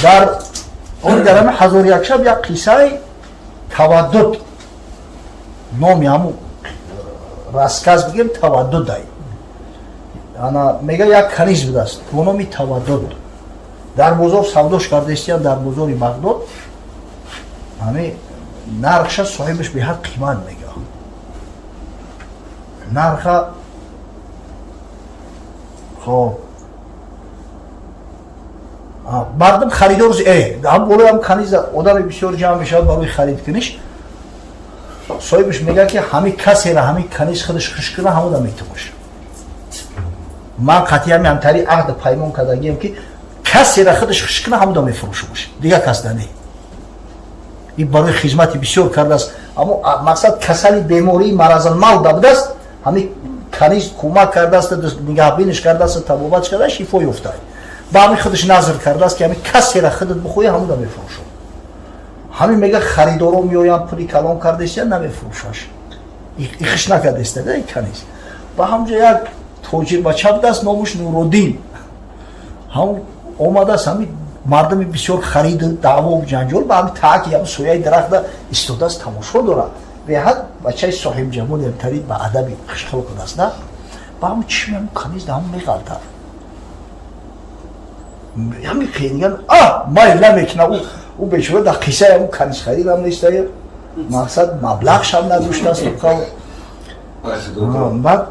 در اون درم هزار یک شب یک قصه تودد نامی همون راسکاز بگیم تودد دای انا میگه یک کنیز بود است به نام تودد در بازار سوداش کرده استیان در بازار بغداد همه نرخش صاحبش به حد قیمت میگه نرخ خب مردم خریدار هم بولو هم کنیز آدم بسیار جمع میشه برای خرید کنیش صاحبش میگه که همه کسی را همه کنیز خودش خش کنه همه دا میتونش من قطعی همتری عقد پیمان کردگیم که کسی را خودش خش کنه همه دا میفروشمش دیگه کس دنه این برای خدمتی بسیار کرده است اما مقصد کسانی بیماری مرض الموت بوده است همین کنیز کمک کرده است نگهبینش کرده است طبابتش کرده شفا یافته با همین خودش نظر کرده است که همین کسی را خودت بخوی همون را میفروشه همین میگه خریدارا میآیند پولی کلام کرده است یا نمیفروشش ایخش نکرده است این کنیز با همونجا یک توجیر بچه بوده است نامش نورالدین همون آمده است همین مردم بسیار خرید دعوا و جنجال با همین تاکی هم سویای درخت ایستاده است تماشا داره به حد بچه صاحب جمال امتری با ادب خشخل کرده است نه با همون چی میگم کنیز ده همون میغلطه همین خیلیگن مایل نمیکنه او بچه در قصه همون کنیز خرید هم نیسته مقصد مبلغش هم نداشته است بعد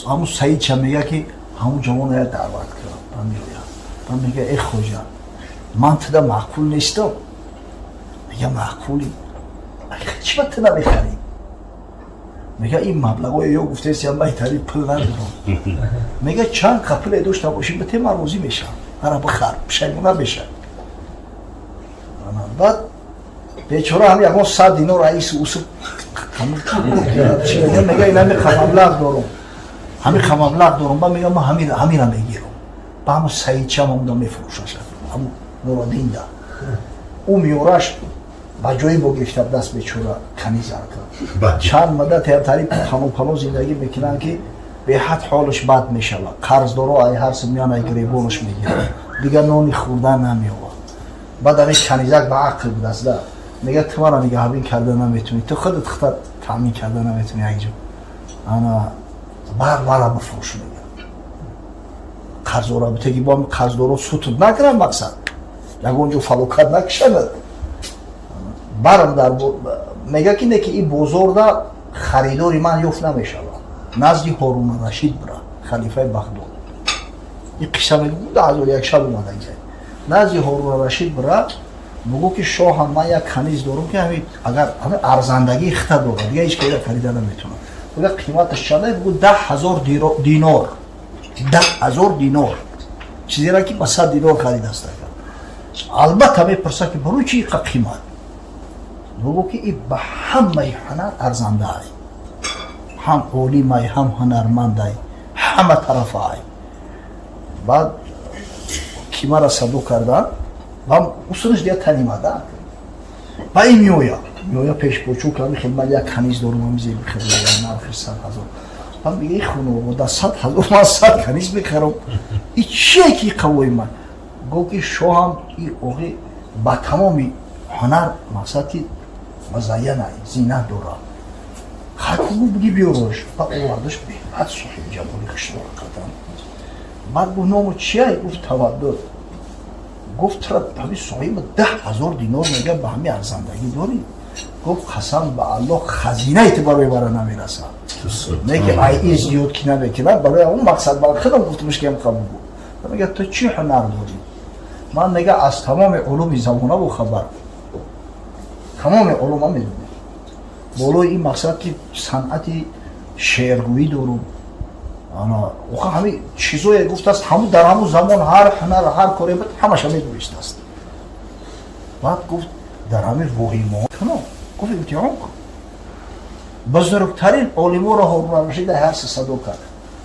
همون سعید چه میگه که همون جوان ها دعوت کرد من میگه ای خوجا من تدا معقول نیستم میگه معقولی چی باید تدا میخری میگه این مبلغ یا گفته است یا من تاری پل ندارم میگه چند قپل داشته باشیم به تی من روزی میشم برا بخر پشنگونه بشه بعد بیچاره هم یکم 100 دینار رئیس اوسو میگه این همین مبلغ دارم همین مبلغ دارم با میگم همین را میگیرم با همون سعیدچه هم همون میفروشش همون نورالدین ده او میورش با جایی با گرفته دست بیچاره کنیز کرد چند مدت هم تاری پنو زندگی میکنن که به حد حالش بد میشود قرض دارو ای هر میان ای گریبانش میگیره دیگه نانی خوردن نمیواد بعد همین کنیزک به عقل بود است میگه تو من میگه همین کرده نمیتونی تو خودت خودت تامین کرده نمیتونی اینجا انا بر بفروش میگه قرض را بتگی با قرض دارو سوت نکنم مقصد یک اونجا فلوکت نکشند برم در میگه که نه که این بزرگ خریداری من یافت نمیشه نزدی هارون رشید برا خلیفه بغداد این قصه میگه بود از یک شب اومده اینجا نزدی هارون رشید برا بگو که شاه هم من یک کنیز دارم که همین اگر همین ارزندگی اخته داره دیگه هیچ که خریده نمیتونه بگه قیمتش چنده بگو 10,000 دینار 10,000 دینار چیزی را که با 100 دینار خریده است البته میپرسه که برای چی قیمت بگو که این به همه هنر ارزنده ای هم علیم ای هم هنرمند ای همه طرف ای بعد کیما را صدو کردن و اصولش دیگه تنیمده و این میویا پیش پوچو که خیلی من یک کنیز دارم هم زیر بخیرم نرخش 100,000 من میگه ای خونه در 100,000 من 100 کنیز بخیرم این چیه که قوی من گو که شاه هم این اوقی با تمامی هنر مقصد که مزینه زینت داره خطبو بگی بیاروش با اووردش به بعد صاحب جمالی خشنور کردن بعد گفت نامو چیه؟ گفت تودد گفت ترا همین صاحب 10,000 دینار میگه به همین ارزندگی داری گفت قسم به الله خزینه اعتبار ببره نمیرسه میگه ای زیاد که نمیکنه برای اون مقصد برای خودم گفتمش که هم قبول بود میگه تو چی هنر داری؟ من میگه از تمام علوم زمانه و خبر تمام علوم هم میدونم بالای این مقصد که صنعتی شعرگویی دارم اوخه همین چیزایی گفته است همون در همون زمان هر هنر هر کاری بود همش همین دویست است بعد گفت در همین وحیمان گفت امتحان کن بزرگترین عالمو را هارون رشید هر صدو کرد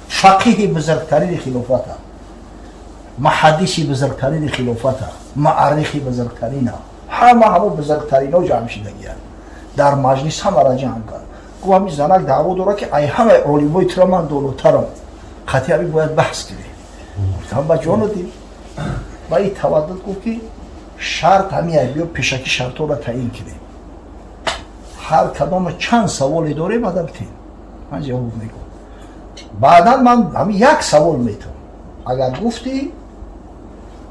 فقیه بزرگترین خلافت محدثی بزرگترین خلافت معرخی بزرگترین همه بزرگترین ها جمع شدگی در مجلس همه را جمع کرد گفت همین زنک دعوا داره که ای همه علمای تر من دولترم قطعی همین باید بحث کنی هم با جانو دیم با این تودد گفت که شرط همیه بیا پیشکی شرطا را تعیین کنیم هر کدام چند سوالی داره ما بتین من جواب میگم بعدا من همین یک سوال میتونم اگر گفتی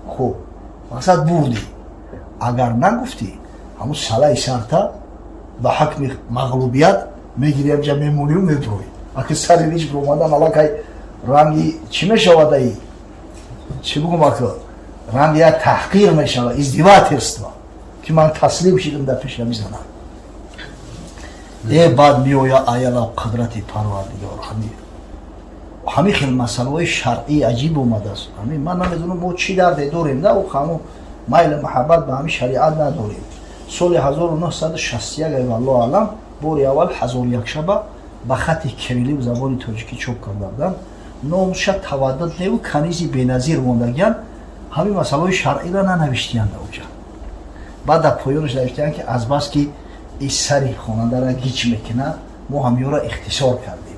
خوب مقصد بردی اگر نگفتی همون سلای شرطا به حکم مغلوبیت میگیریم جا میمونی و میبروی اگه سری ریش برومدن علاقه رنگی چی میشود ای چی بگم اکا رنگی تحقیر میشود ازدواج است که من تسلیم شدم در پیش میزنم بعد میویا ایالا قدرت پروردگار همین خیلی مسئله شرعی عجیب اومده است همین من نمیدونم ما چی درد داریم نه او خامو مایل محبت به همین شریعت نداریم سال 1961 والله علم باری اول 1001 شبه به خط کریلی و زبان تاجیکی چوب کردن نامش تودد نیو کنیزی بینظیر موندگان همین مسئله شرعی را ننوشتیان اوجا بعد در پایانش نوشتیان که از بس که این سری خواننده را گیج میکنه ما همیو را اختصار کردیم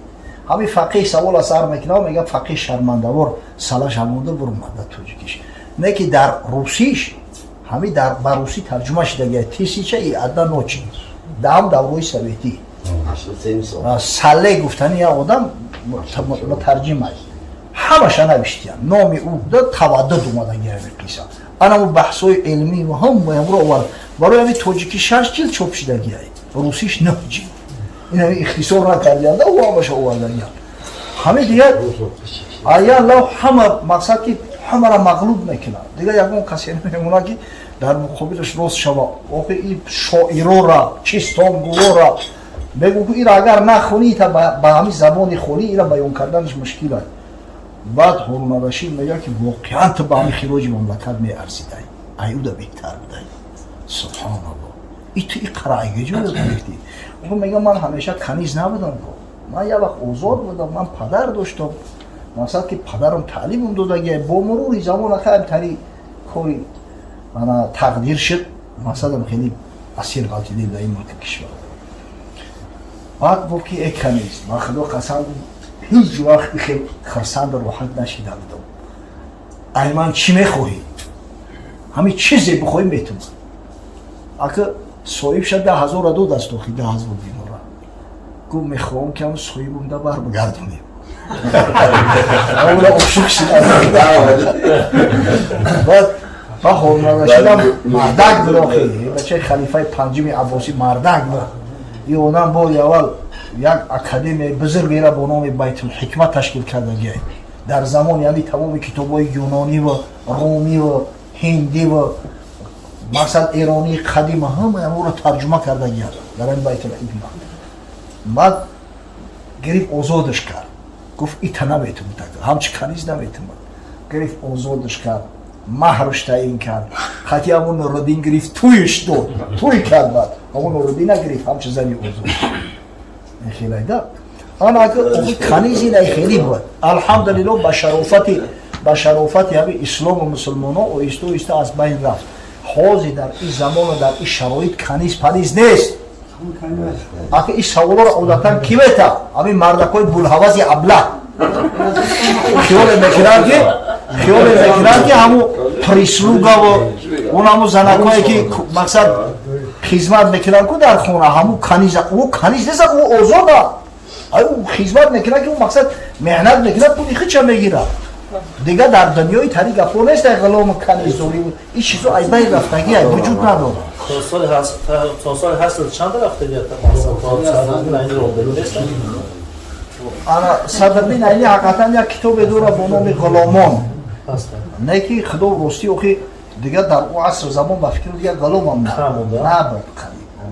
همین فقیه سوال سر میکنه و میگه فقیه شرمنده‌وار سلاش همونده برمانده تاجیکیش نه که در روسیش همین در روسی ترجمه شده تیسیچه ای عدد نوچی دام دوروی سویتی سله گفتنی یا آدم مترجمه همش نوشتیان نامی او داد تودد اومدن گیره قصه انا اون بحثای علمی و هم رو آورد برای همین تاجیکی 6 جلد چاپ شده گیره روسیش 9 جلد این همین اختصار نکردیان ده او همش آوردن همه دیگه آیا الله همه مقصد که همه را مغلوب میکنه دیگه یکون کسی نمیمونه که در مقابلش روز شما آخه این شاعرو را چیستان گوه را بگو که این را اگر نخونی تا به همین زبان خونی این را بیان کردنش مشکل است بعد هارون رشید میگه که واقعا تو به همین خراج مملکت میارزیده ایو دا بهتر بده سبحان الله این تو این قرائه جور گرفتی اون میگه من همیشه کنیز نبودم من یه وقت آزاد بودم من پدر داشتم مثلا که پدرم تعلیم داده با مرور زمان خیلی تری کاری من تقدیر شد مثلا خیلی اسیر غلطی دید در این ملک کشور بعد بود که یک کنیز من خدا قسم هیچ وقت خیلی خرسند روحت نشیده بودم ایمان چی میخوایی؟ همین چیزی بخوایی میتونم اگه صاحب شد 10,002 دست داخل 10,000 دینار گفت میخوام که هم صاحب بونده بر بگردونیم اولا افشوک شده بعد با هارون رشیدم مردک بود آخی بچه خلیفه پنجم عباسی مردک بود این اونم با اول یک اکادمی بزرگی را با نام بیت الحکمت تشکیل کرده گه در زمان یعنی تمام کتابای یونانی و رومی و هندی و مقصد ایرانی قدیم همه او را ترجمه کرده گه در این بیت الحکمت بعد گریف آزادش کرد گفت ایتا نمیتون همچه کنیز نمیتون گریف آزادش کرد مهرش تعیین کرد خطی همون نورالدین گریفت تویش داد توی کرد بعد همون نورالدین نگریفت همچه زنی آزاد این خیلی داد آن اگه کنیزی نای خیلی بود الحمدلله با شرافتی همه اسلام و مسلمان ها و ایستا از بین رفت حاضی در این زمان و در این شرایط کنیز پنیز نیست اگه این سوالا را عادتا کی میتا همین مردکای بولحوض ابله خیال میکنن که همون پریسلوگا و اون همون زنکایی که مقصد خدمت میکنن که در خونه همون کنیز او کنیز نیست او آزاده او خدمت میکنن که اون مقصد محنت میکنن پولی خیلی چه میگیره دیگه در دنیای تری گپا نیست غلام کنیز دوری بود این چیزا از بین رفتگی وجود نداره تا سال هست چند رفتگی انا صدربین اینی حقیقتا یک کتاب داره با نام غلامان نه که خدا راستی اوخی دیگه در او عصر زمان با فکر دیگه غلام هم نه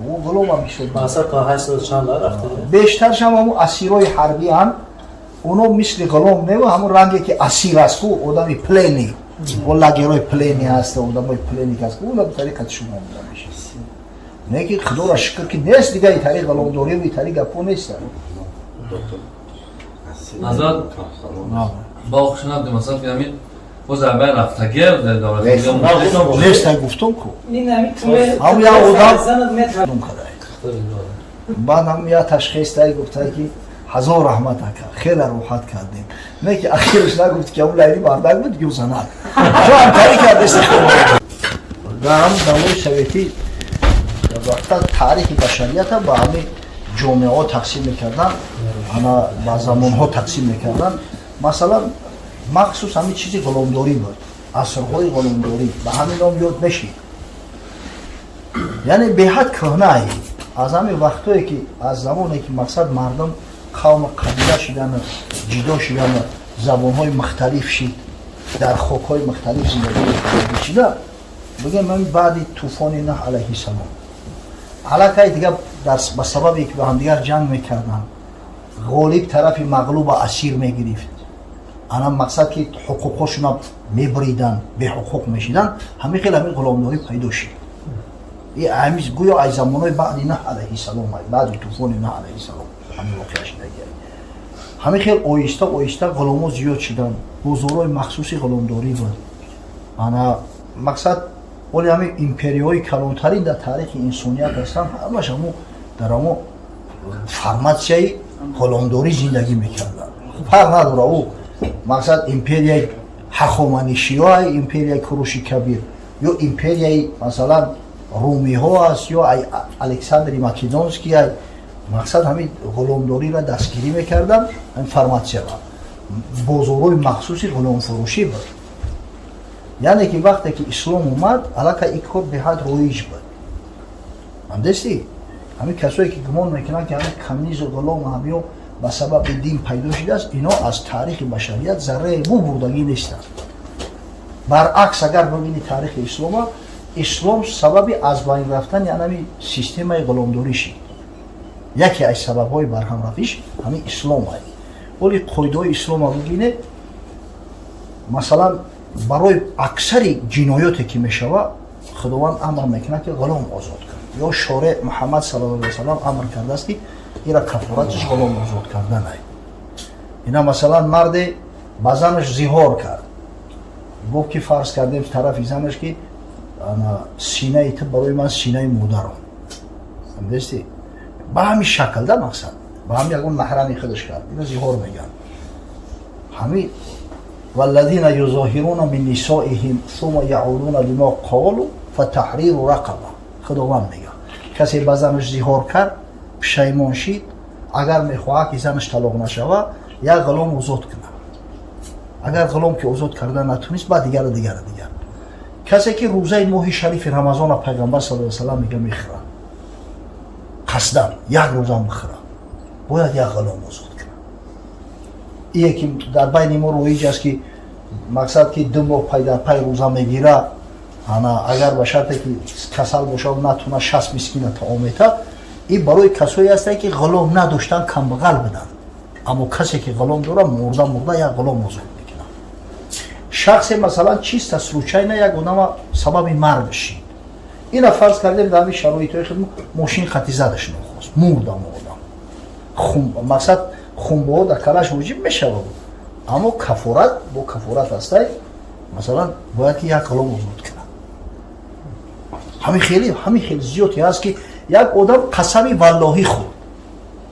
او غلام هم میشد مثلا تا 8 چند رفته بیشترش هم همون اسیرای حربی هم اونا مثل غلام نه و همون رنگی که اسیر است کو آدمی پلینی والا گروی پلینی هست آدمای پلینی هست اونا به طریقت شما میشه نه که خدا را شکر که نیست دیگه این طریق غلام دوری و این طریق گپو نیست نظر با خوشنام مثلا که همین باز اول رفتگیر در دولت نیست گفتم کو هم یا آدم بعد هم یا تشخیص داری گفته که ҳазор раҳмат ака, хеле роҳат кардем. Не ки ахираш нагуфт ки ҳамун лайли бардак буд гузанад. Шо ҳамкарӣ кардест. дар ҳамун давраи советӣ вақта таърихи башарията ба ҳамин ҷомеаҳо тақсим мекардан, ба замонҳо тақсим мекардан. Масалан, махсус ҳамин чизи ғуломдорӣ буд, асрҳои ғуломдорӣ ба ҳамин ном ёд мешид. яъне беҳад кӯҳна аз ҳамин вақтое ки аз замоне ки мақсад мардум қавму қабила шидану ҷудо шидану забонҳои мухталиф шид, дар хокҳои мухталиф зиндагӣ шида, бигем ҳамин баъди тӯфони нӯҳ алайҳи салом аллакай дигар ба сабабе ки ба ҳамдигар ҷанг мекарданд, ғолиб тарафи мағлуба асир мегирифт, ана мақсад ки ҳуқуқҳошуна мебриданд, беҳуқуқ мешиданд, ҳамин хел ҳамин ғуломдорӣ пайдо шид. гӯё аз замонои баъди нӯҳ алайҳи салом, баъди тӯфони нӯҳ алайҳи салом ҳамин воқеа шидагӣ. ҳамин хел оҳиста оҳиста ғуломо зиёд шиданд, бозорҳои махсуси ғуломдорӣ буд. ана мақсад оли ҳамин империяҳои калонтарин дар таърихи инсоният ҳастанд, ҳамаш ҳамо дар ҳамо форматсияи ғуломдорӣ зиндагӣ мекарданд. фарқ надора ӯ мақсад империяи ҳахоманишиҳо ай, империяи куруши кабир, ё империяи масалан румиҳо аст, ё александри македонский ай, мақсад ҳамин ғуломдориро дастгирӣ мекарданд, ҳамин форматсияро бозорҳои махсуси ғуломфурӯшӣ буд. яъне ки вақте ки ислом омад, аллакай ин кор беҳад роиҷ буд. ҳамдасти ҳамин касое ки гумон мекунанд ки ҳамин коммунизму ғулом ҳамё ба сабаби дин пайдо шудааст, ино аз таърихи башарият зарраи бу бурдагӣ нестанд. баръакс агар бибини таърихи ислома, ислом сабаби аз байн рафтани ҳамин системаи ғуломдорӣ шид. яке аз сабабҳои барҳамрафиш ҳамин ислом ай. оли қоидаҳои ислома бигине, масалан барои аксари ҷиноёте ки мешава, худованд амр мекунад ки ғулом озод кунад, ё шореъ Муҳаммад саллаллоҳу алайҳи васалам амр кардааст ки ира кафоратиш ғулом озод кардан ай. ина масалан марде ба занаш зиҳор кард, гуфт ки фарз кардем тарафи занаш ки синаи ту барои ман синаи модарам, ҳамдасти ба ҳамин шакл да мақсад ба ҳамин ягон маҳрами худаш кард, ина зиҳор меган. ҳамин валлазина юзоҳируна мин нисоихим сумма яъудуна бима қалу фатаҳриру рақаба. худованд мегӯяд касе ба занаш зиҳор кард, пушаймон шид, агар мехоҳад ки занаш талоқ нашава, як ғулом озод кунад. агар ғулом ки озод карда натунист, ба дигар. касе ки рӯзаи моҳи шарифи рамазона пайғамбар саллаллоҳу алайҳи ва саллам мега мехӯра, қасдан як рӯза мехӯра, бояд як ғулом озод кунад. ие ки дар байни мо роиҷ аст ки мақсад ки 2 моҳ пай дар пай рӯза мегира, агар ба шарте ки касал бошад натуна 60 мискина таом мета, ин барои касое ҳастанд ки ғулом надоштанд, камбағал буданд. аммо касе ки ғулом дорад, мурда як ғулом озод мекунад. шахсе масалан чиста случайна як одама сабаби марг шид, ина фарз кардем дар ҳамин шароитҳои худ мошин хати задаш нохост, мурдам одам, мақсад хунбоҳо дар калаш воҷиб мешавад, аммо кафорат бо кафорат ҳастай, масалан бояд ки як ғулом озод кунад. ҳамин хеле зиёде ҳаст ки як одам қасами валлоҳӣ хӯрд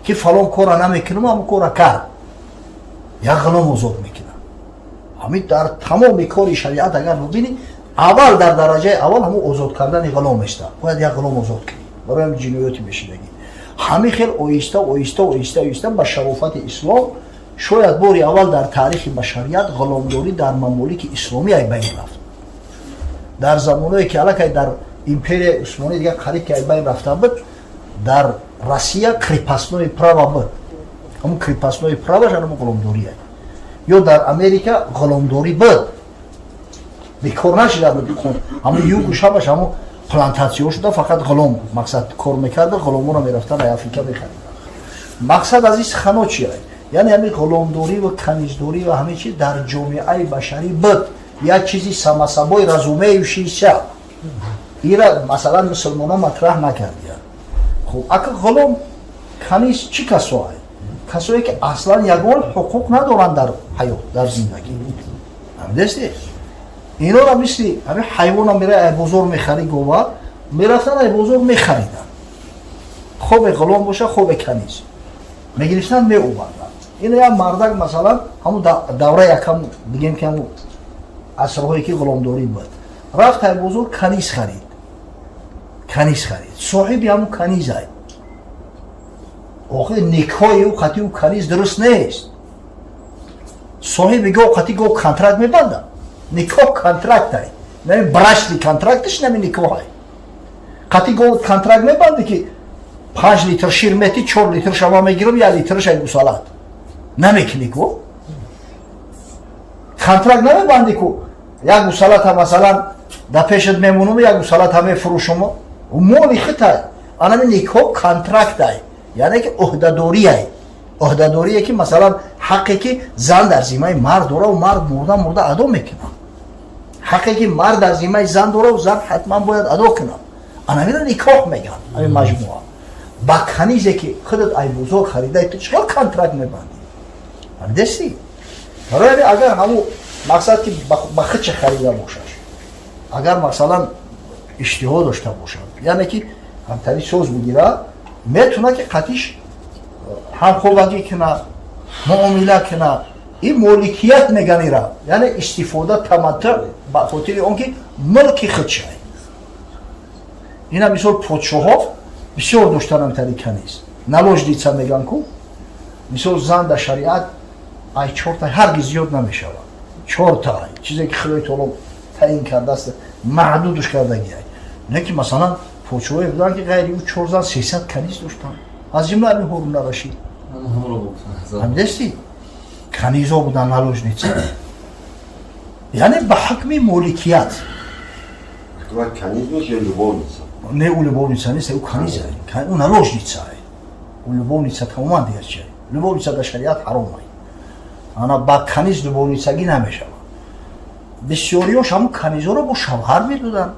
ки фалон кора намекунам, аммо кора кард, як ғулом озод мекунад. ҳамин дар тамоми кори шариат агар бибини, аввал дар дараҷаи аввал ҳамун озод кардани ғулом аст, бояд як ғулом озод кунӣ барои ҳамин ҷиноёти бешидагӣ. ҳамин хел оҳиста ба шарофати ислом, шояд бори аввал дар таърихи башарият ғуломдорӣ дар мамолики исломӣ ай байн рафт. дар замоное ки аллакай дар империяи усмонӣ дигар қариб ки ай байн рафта буд, дар Россия крепостное право буд, ҳамун крепостное правош ҳамун ғуломдорӣ ай. ё дар Америка ғуломдорӣ буд, бекор нашида буд, ҳамун югу шабаш ҳамун плантатсияҳо шуда, фақат ғулом мақсад кор мекарда, ғуломоро мерафтан ай Африка мехарида. мақсад аз ин суханҳо чи ай? яъне ҳамин ғуломдорӣ ва каниздорӣ ва ҳамин чиз дар ҷомеаи башарӣ буд, як чизи самасабои разумею шиша. ира масалан мусулмонон матраҳ накардиянд. хуб ака ғулом каниз чӣ касо ай? касое ки аслан ягон ҳуқуқ надоранд дар ҳаёт, дар зиндагӣ. ҳамдасти инора мисли ҳамин ҳайвона мера ай бозор мехари, гова мерафтан ай бозор мехариданд, хобе ғулом боша, хобе каниз. мегирифтанд меоварданд. Ина як мардак масалан ҳамун давра якам бигем ки ҳамун асрҳое ки ғуломдорӣ буд, рафт ай бозор каниз харид. Каниз харид. Соҳиби ҳамун канизай. Охир никҳои ӯ қати ӯ каниз дуруст нест. Соҳиби гоҳ қати гоҳ контракт мебандад. Никоҳ контрактай. Нами брашли контрактиш нами никоҳай. Қати гоҳ контракт мебанди ки 5 литр шир мети 4 литр шама мегирам 1 литрш ай гусалат. Намекини ку. Контракт намебанди ку як гусалата масалан да пешат мемунум як гусалата мефурӯшумо. Моли хитай. Анами никоҳ контрактай. Яъне ки уҳдадорияй. Уҳдадорие ки масалан ҳаққе ки зан дар зимаи мард дора ва мард мурда адо мекунад. ҳаққе ки мард дар зимаи зан дора ва зан ҳатман бояд адо кунад. Анамира никоҳ мегӯянд ҳамин маҷмӯа. Ба канизе ки худат ай бозор харидай ту чиқар контракт мебандӣ? Ҳамдасти? барои агар ҳамун мақсад ки ба хича харида бошад, агар масалан иштиҳо дошта бошад, яъне ки ҳамтари соз бигира, метавонад ки қатиш ҳамхоҳбагӣ кунад, муомила кунад. Ин моликият мегӯянд ира, яъне истифода таматтӯъ ба хотири он ки мулки худшай. Ина мисол подшоҳо бисёр доштан ҳамтари каниз. Наложница мегӯянд ку, мисол зан дар шариат ай 4 та ҳаргиз зиёд намешавад. 4 та чизе ки худои таоло таъин кардааст, маҳдудш кардагиай. Не ки масалан подшоҳое буданд ки ғайри ӯ 4 зан 300 каниз доштанд. Аз ҷумла ҳамин Ҳорун Рашид. ҳамдасти? Канизо буданд наложница. Яъне ба ҳукми моликият. Каниз буд ё любовница? Не ӯ любовница нест, ӯ канизай. Ӯ наложницаай. Ӯ любовница тамоман дигар чиай. Любовница дар шариат ҳаромай. Ана ба каниз любовницагӣ намешавад. Бисёриёш ҳамун канизоро бо шавҳар медоданд.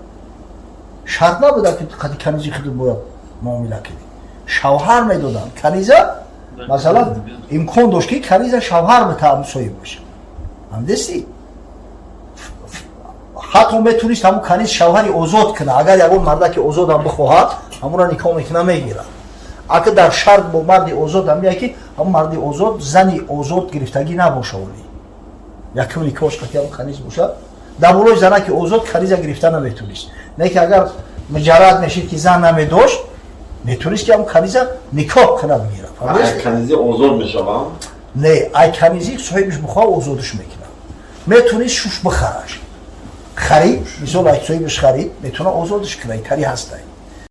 Шарт набуда ки қади канизи худат бояд муомила кунӣ. Шавҳар медоданд. Каниза масалан имкон дошт ки каниза шавҳар ҳамсоя бошад. Ҳамдасти? ҳатто метавонист ҳамун каниз шавҳари озод кунад. Агар ягон мардаки озодам бихоҳад, ҳамонро никоҳ мекуна мегирад. Акр дар шарт бо марди озод ҳам меяд ки ҳамун марди озод зани озод гирифтагӣ набошавӣ. Якум никоҳш қати ҳамун каниз бошад, дар болои занаки озод каниза гирифта наметавонист. Не ки агар муҷаррад мешид ки зан намедошт, метавонист ки ҳамун каниза никоҳ куна бигирад. Канизи озод мешавад? Не, ай канизи соҳибиш бихоҳ озодш мекунад. Метавонист шуш бихараш. Харид, мисол ай соҳибиш харид, метавона озодш кунад, тари ҳастай.